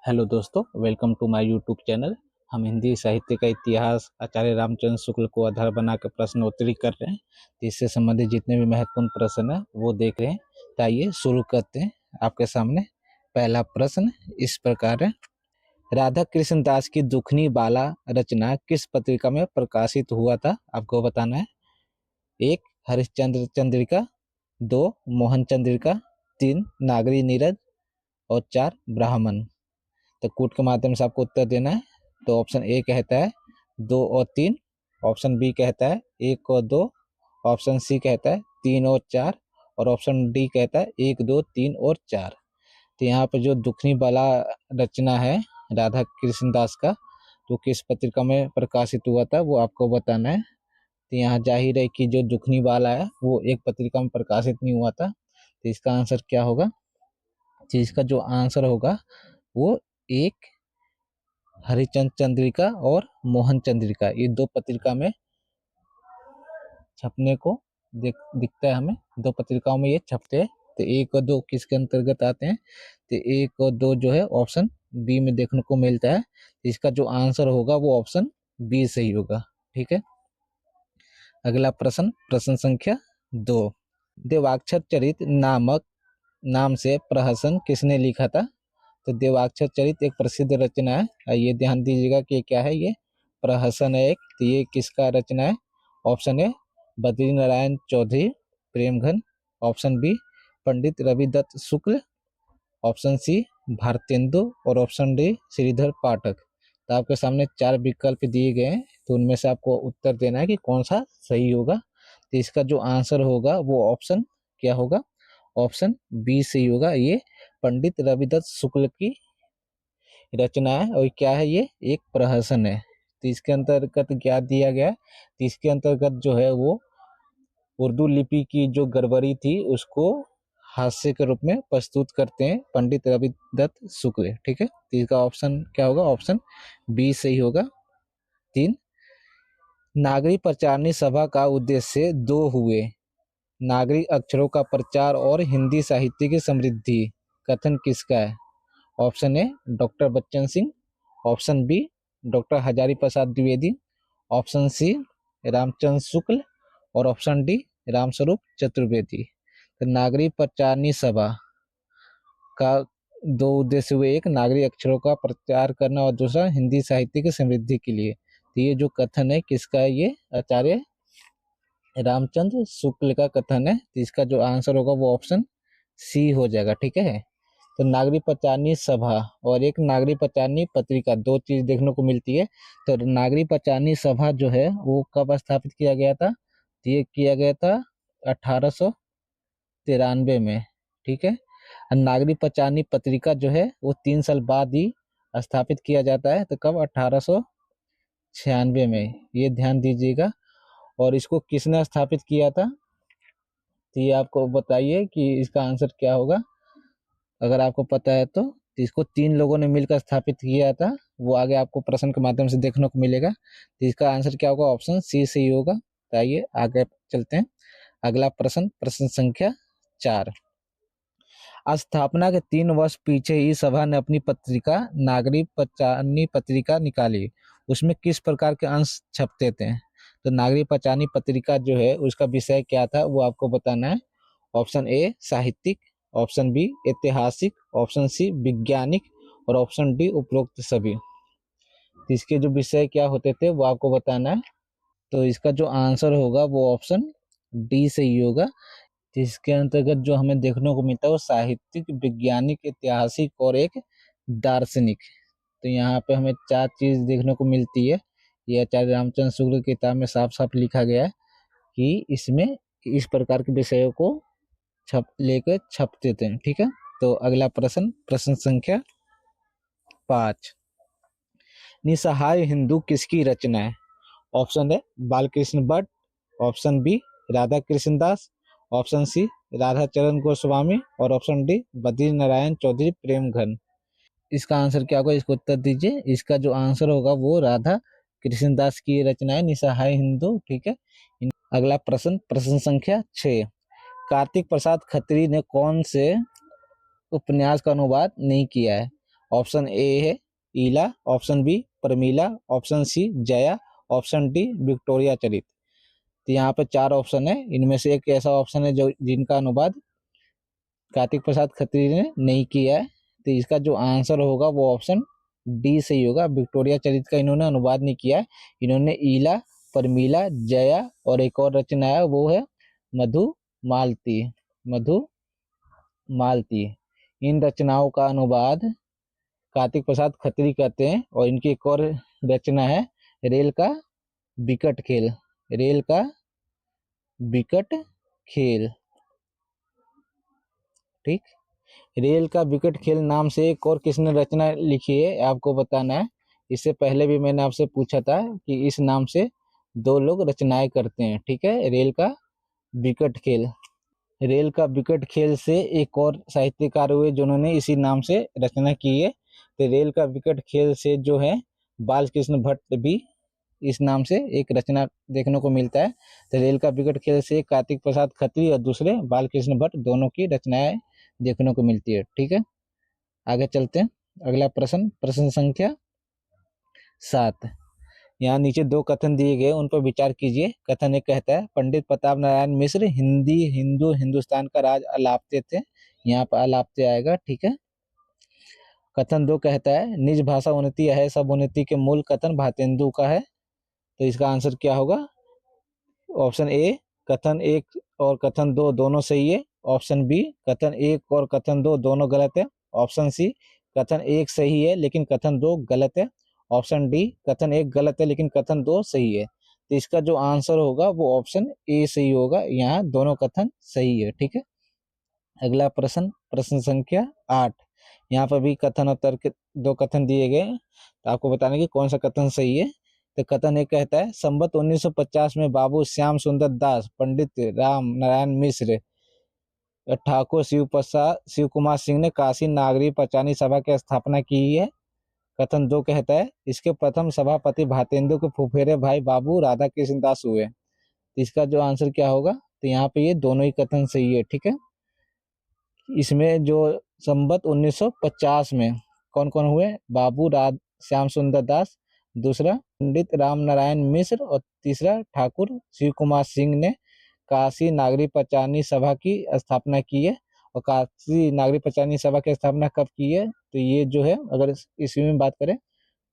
Hello दोस्तों, welcome to my YouTube channel. हम हिंदी साहित्य का इतिहास आचार्य रामचंद्र शुक्ल को आधार बना कर प्रश्नोत्तरी कर रहे हैं। तो इससे संबंधित जितने भी महत्वपूर्ण प्रश्न हैं वो देख रहे हैं। तो आइए शुरू करते हैं। आपके सामने पहला प्रश्न इस प्रकार है। राधा कृष्ण दास की दुखनी बाला रचना किस पत्रिका में प्रकाशित हुआ था? आपको बताना है। 1 हरिश्चंद्र चंद्रिका, 2 मोहन चंद्रिका, 3 नागरी नीरज और 4 ब्राह्मण। तो कूट के माध्यम से आपको उत्तर देना है। तो ऑप्शन ए कहता है 2 और 3, ऑप्शन बी कहता है 1 और 2, ऑप्शन सी कहता है 3 और 4 और ऑप्शन डी कहता है 1, 2, 3 और 4। तो यहाँ पे जो दुखनी बाला रचना है राधा कृष्ण दास का, तो किस पत्रिका में प्रकाशित हुआ था वो आपको बताना है। तो यहाँ जाहिर है कि जो दुखनी बाला है वो एक पत्रिका में प्रकाशित नहीं हुआ था। तो इसका आंसर क्या होगा? तो इसका जो आंसर होगा वो एक हरिचंद चंद्रिका और मोहन चंद्रिका, ये 2 पत्रिका में छपने को दिखता है हमें। 2 पत्रिकाओं में ये छपते हैं। तो 1 और 2 किसके अंतर्गत आते हैं? तो 1 और 2 जो है ऑप्शन बी में देखने को मिलता है। इसका जो आंसर होगा वो ऑप्शन बी सही होगा। ठीक है। अगला प्रश्न, प्रश्न संख्या 2। देवाक्षर चरित नामक नाम से प्रहसन किसने लिखा था? तो देवाक्षर चरित एक प्रसिद्ध रचना है। ये ध्यान दीजिएगा कि क्या है, ये प्रहसन है एक। तो ये किसका रचना है? Option A Badri Narayan Chaudhary Premghan, option B Pandit Ravidatt Shukla, option C Bharatendu और ऑप्शन डी श्रीधर पाठक। तो आपके सामने 4 विकल्प दिए गए हैं। तो उनमें से आपको उत्तर देना है कि कौन सा सही होगा। तो इसका जो आंसर होगा वो ऑप्शन क्या होगा? ऑप्शन बी सही होगा। ये पंडित रविदत्त शुक्ल की रचना है और क्या है, ये एक प्रहसन है। तो इसके अंतर्गत क्या दिया गया है? तो इसके अंतर्गत जो है वो उर्दू लिपि की जो गड़बड़ी थी उसको हास्य के रूप में प्रस्तुत करते हैं पंडित रविदत्त शुक्ल। ठीक है। तो इसका ऑप्शन क्या होगा? ऑप्शन बी सही होगा। 3 नागरी प्रचारणी सभा का उद्देश्य 2 हुए। नागरिक अक्षरों का प्रचार और हिंदी साहित्य की समृद्धि कथन किसका है? Option A doctor Bachchan Singh, option B doctor Hazari Prasad Dwivedi, option C Ramchandra Shukla और ऑप्शन डी रामस्वरूप चतुर्वेदी। तो नागरिक प्रचारणी सभा का 2 उद्देश्य हुए। एक नागरिक अक्षरों का प्रचार करना और दूसरा हिंदी साहित्य की समृद्धि के लिए। तो ये जो कथन है किसका है? ये आचार्य रामचंद्र शुक्ल का कथन है। तो इसका जो आंसर होगा वो ऑप्शन सी हो जाएगा। ठीक है। तो नागरिक प्रचारणी सभा और एक नागरिक प्रचारणी पत्रिका, 2 चीज देखने को मिलती है। तो नागरिक प्रचारणी सभा जो है वो कब स्थापित किया गया था? तो ये किया गया था 1893 में। ठीक है। नागरिक प्रचारणी पत्रिका जो है वो 3 साल बाद ही स्थापित किया जाता है। तो कब? 1896 में। ये ध्यान दीजिएगा। और इसको किसने स्थापित किया था? तो ये आपको बताइए कि इसका आंसर क्या होगा। अगर आपको पता है तो इसको 3 लोगों ने मिलकर स्थापित किया था। वो आगे आपको प्रश्न के माध्यम से देखने को मिलेगा। तो इसका आंसर क्या होगा? ऑप्शन सी सही होगा। तो आइए आगे चलते हैं। अगला प्रश्न, प्रश्न संख्या 4। स्थापना के 3 वर्ष पीछे ही सभा ने अपनी पत्रिका नागरिक प्रचारणी पत्रिका निकाली। उसमें किस प्रकार के अंश छपते थे? तो नागरिक प्रचारणी पत्रिका जो है उसका विषय क्या था वो आपको बताना है। ऑप्शन ए साहित्यिक, ऑप्शन बी ऐतिहासिक, ऑप्शन सी वैज्ञानिक और ऑप्शन डी उपरोक्त सभी। तो इसके जो विषय क्या होते थे वो आपको बताना है। तो इसका जो आंसर होगा वो ऑप्शन डी सही होगा। तो इसके अंतर्गत जो हमें देखने को मिलता है वो साहित्यिक, वैज्ञानिक, ऐतिहासिक और एक दार्शनिक। तो यहाँ पे हमें 4 चीज देखने को मिलती है। ये आचार्य रामचंद्र शुक्ल की किताब में साफ साफ लिखा गया है कि इसमें इस प्रकार के विषयों को छपते थे। ठीक है। तो अगला प्रश्न, प्रश्न संख्या 5। निसहाय हिंदू किसकी रचना है? ऑप्शन है Balkrishna Bhatt, option B Radha Krishna Das, option सी राधा चरण गोस्वामी और ऑप्शन डी बद्री नारायण चौधरी प्रेमघन। इसका आंसर क्या होगा? इसको उत्तर दीजिए। इसका जो आंसर होगा वो राधा कृष्णदास की रचना है निसहाय हिंदू। ठीक है। अगला प्रश्न, प्रश्न संख्या 6। कार्तिक प्रसाद खत्री ने कौन से उपन्यास का अनुवाद नहीं किया है? ऑप्शन ए है Ila, option B Pramila, option C Jaya, option D Victoria Charit. तो यहाँ पे 4 ऑप्शन है, इनमें से एक ऐसा ऑप्शन है जो जिनका अनुवाद कार्तिक प्रसाद खत्री ने नहीं किया है। तो इसका जो आंसर होगा वो ऑप्शन डी सही होगा। विक्टोरिया चरित का इन्होंने अनुवाद नहीं किया है। इन्होंने ईला, परमीला, जया और एक और रचना है वो है मधुमालती। मधुमालती। इन रचनाओं का अनुवाद कार्तिक प्रसाद खत्री करते हैं। और इनकी एक और रचना है रेल का विकट खेल। रेल का विकट खेल, ठीक। रेल का विकट खेल नाम से एक और किसने रचना लिखी है आपको बताना है। इससे पहले भी मैंने आपसे पूछा था कि इस नाम से 2 लोग रचनाएं करते हैं, ठीक है। रेल का विकट खेल, रेल का विकट खेल से एक और साहित्यकार हुए जिन्होंने इसी नाम से रचना की है। तो रेल का विकट खेल से जो है बालकृष्ण भट्ट भी इस नाम से एक रचना देखने को मिलता है। तो रेल का विकट खेल से कार्तिक प्रसाद खत्री और दूसरे बालकृष्ण भट्ट दोनों की रचनाएं देखने को मिलती है, ठीक है। आगे चलते हैं। अगला प्रश्न, प्रश्न संख्या 7। यहाँ नीचे 2 कथन दिए गए, उन पर विचार कीजिए। कथन 1 कहता है पंडित प्रताप नारायण मिश्र हिंदुस्तान का राज अलापते थे। यहाँ पर अलापते आएगा, ठीक है। कथन 2 कहता है निज भाषा उन्नति है सब उन्नति के मूल कथन भारतेंदु का है। तो इसका आंसर क्या होगा? ऑप्शन ए कथन 1 और कथन 2 दोनों सही है। ऑप्शन बी कथन 1 और कथन 2 दोनों गलत है। ऑप्शन सी कथन 1 सही है लेकिन कथन 2 गलत है। ऑप्शन डी कथन 1 गलत है लेकिन कथन 2 सही है। तो इसका जो आंसर होगा वो ऑप्शन ए सही होगा। यहाँ दोनों कथन सही है, ठीक है। अगला प्रश्न, प्रश्न संख्या 8। यहाँ पर भी कथन और तर्क 2 कथन दिए गए, तो आपको बताना कि कौन सा कथन सही है। तो कथन 1 कहता है संवत 1950 में बाबू श्याम सुंदर दास, पंडित राम नारायण मिश्र, ठाकुर शिव कुमार सिंह ने काशी नागरी पंचानी सभा की स्थापना की है। कथन 2 कहता है इसके प्रथम सभापति भारतेंदु के फुफेरे भाई बाबू राधा कृष्ण दास हुए। तो इसका जो आंसर क्या होगा? तो यहाँ पे ये दोनों ही कथन सही है, ठीक है। इसमें जो संवत 1950 में कौन कौन हुए? बाबू श्याम सुंदर दास, दूसरा पंडित राम नारायण मिश्र और तीसरा ठाकुर शिव कुमार सिंह ने काशी नागरी पंचानी सभा की स्थापना की है। और काशी नागरी पंचानी सभा की स्थापना कब की है? तो ये जो है अगर ईस्वी में बात करें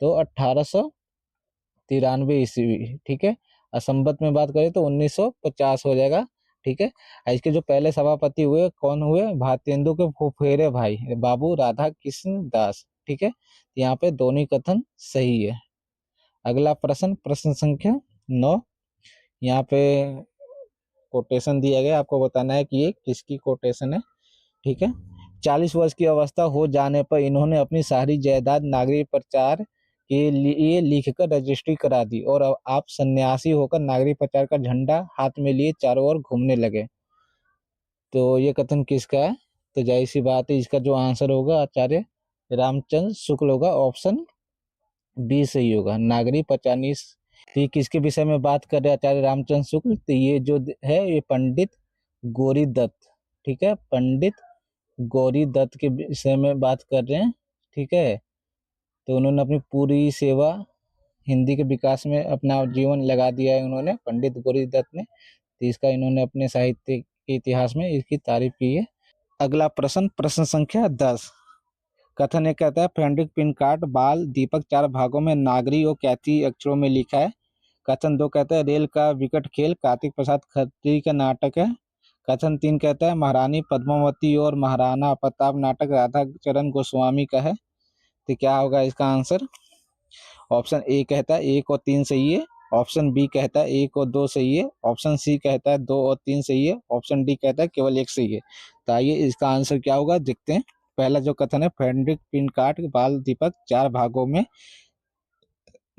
तो 1893 ईस्वी, ठीक है। और संवत में बात करें तो 1950 हो जाएगा, ठीक है। इसके जो पहले सभापति हुए कौन हुए? भारतेंदु के फुफेरे भाई बाबू राधा कृष्ण दास, ठीक है। यहाँ पे दोनों कथन सही है। अगला प्रश्न, प्रश्न संख्या 9। यहाँ पे कोटेशन दिया गया, आपको बताना है कि ये किसकी कोटेशन है, ठीक है। 40 वर्ष की अवस्था हो जाने पर इन्होंने अपनी सारी जायदाद नागरिक प्रचार के लिए लिखकर रजिस्ट्री करा दी और अब आप सन्यासी होकर नागरिक प्रचार का झंडा हाथ में लिए चारों ओर घूमने लगे। तो ये कथन किसका है? तो जाहिर सी बात है इसका जो आंसर होगा आचार्य रामचंद्र शुक्ल होगा। ऑप्शन बी सही होगा, नागरी पंचानी। तो ये किसके विषय में बात कर रहे हैं आचार्य रामचंद्र शुक्ल? तो ये जो है ये पंडित गौरी दत्त, ठीक है। पंडित गौरी दत्त के विषय में बात कर रहे हैं, ठीक है। तो उन्होंने अपनी पूरी सेवा हिंदी के विकास में अपना जीवन लगा दिया है उन्होंने, पंडित गौरी दत्त ने। तो इसका इन्होंने अपने साहित्य के इतिहास में इसकी तारीफ की है। अगला प्रश्न, प्रश्न संख्या 10। कथन 1 कहता है फेंड्रिक पिनकार्ट बाल दीपक 4 भागों में नागरी और कैथी अक्षरों में लिखा है। कथन 2 कहता है रेल का विकट खेल कार्तिक प्रसाद खत्री का नाटक है। कथन 3 कहता है महारानी पद्मावती और महाराणा प्रताप नाटक राधा चरण गोस्वामी का है। तो क्या होगा इसका आंसर? ऑप्शन ए कहता है 1 और 3 सही है। ऑप्शन बी कहता है 1 और 2 सही है। ऑप्शन सी कहता है 2 और 3 सही है। ऑप्शन डी कहता है केवल 1 सही है। तो आइए इसका आंसर क्या होगा देखते हैं। पहला जो कथन है फेंड्रिक पिनकार्ट बाल दीपक 4 भागों में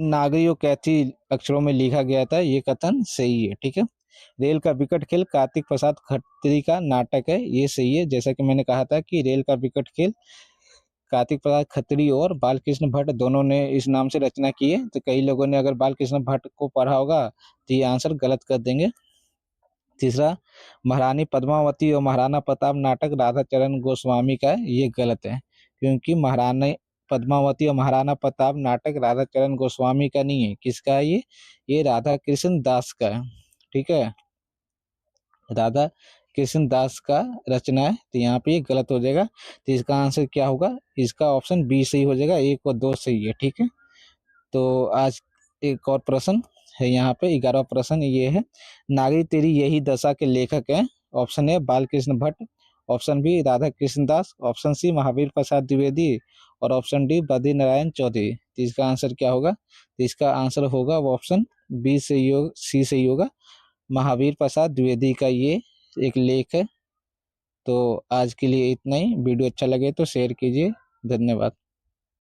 नागरी और कैथी अक्षरों में लिखा गया था, ये कथन सही है, ठीक है। रेल का विकट खेल कार्तिक प्रसाद खत्री का नाटक है, ये सही है। जैसा कि मैंने कहा था कि रेल का विकट खेल कार्तिक प्रसाद खत्री और बालकृष्ण भट्ट दोनों ने इस नाम से रचना की है। तो कई लोगों ने अगर बालकृष्ण भट्ट को पढ़ा होगा तो ये आंसर गलत कर देंगे। तीसरा महारानी पद्मावती और महाराणा प्रताप नाटक राधा चरण गोस्वामी का है, ये गलत है क्योंकि महारानी पद्मावती और महाराणा प्रताप नाटक राधा चरण गोस्वामी का नहीं है, किसका है ये राधा कृष्ण दास का है। ठीक है, राधा कृष्ण दास का रचना है, तो यहाँ पे ये गलत हो जाएगा। तो इसका आंसर क्या होगा, इसका ऑप्शन बी सही हो जाएगा, 1 और 2 सही है। ठीक है, तो आज एक और प्रश्न है यहाँ पे, 11वां प्रश्न ये है, नारी तेरी यही दशा के लेखक हैं। Option A Balkrishna Bhatt, option B Radha Krishna Das, option C Mahavir Prasad Dwivedi और ऑप्शन डी बद्री नारायण चौधरी। तो इसका आंसर क्या होगा, तो इसका आंसर होगा वो ऑप्शन बी सही होगा, सी सही होगा, महावीर प्रसाद द्विवेदी का ये एक लेख है। तो आज के लिए इतना ही, वीडियो अच्छा लगे तो शेयर कीजिए, धन्यवाद।